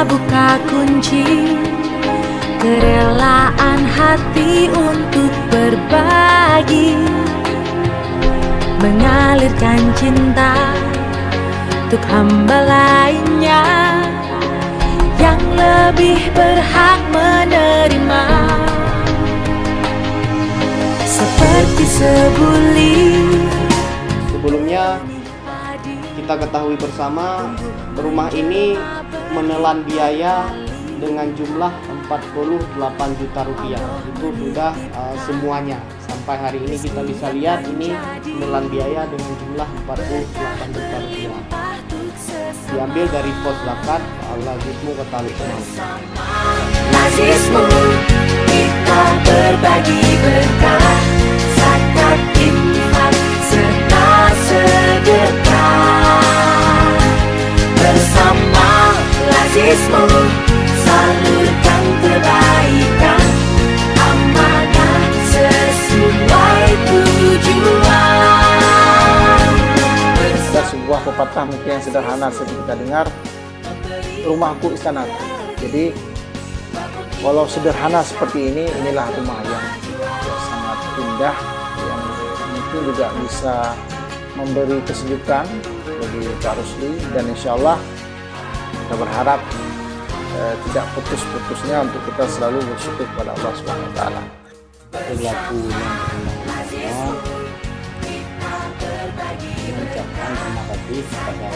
buka kunci kerelaan hati untuk berbagi, mengalirkan cinta untuk hamba lainnya yang lebih berhak menerima. Seperti sebuli. Sebelumnya kita ketahui bersama, rumah ini menelan biaya dengan jumlah 48 juta rupiah. Itu sudah semuanya. Sampai hari ini kita bisa lihat ini menelan biaya dengan jumlah 48 juta rupiah. Diambil dari pos zakat Al-Lazismu Ketawi Kemau. Lazismu, kita berbagi berkah, zakat, infak, serta sedekah. Bersama Lazismu, salurkan kebaikan, amanah sesuai tujuan. Ada sebuah pepatah mungkin yang sederhana seperti kita dengar, rumahku istanaku. Jadi walau sederhana seperti ini, inilah rumah yang sangat indah, yang mungkin juga bisa memberi kesejukan bagi Kak Rusli, dan insya Allah kita berharap tidak putus-putusnya untuk kita selalu bersyukur kepada Allah Subhanahu wa Ta'ala. Perilaku yang bermanfaat, mengucapkan terima kasih kepada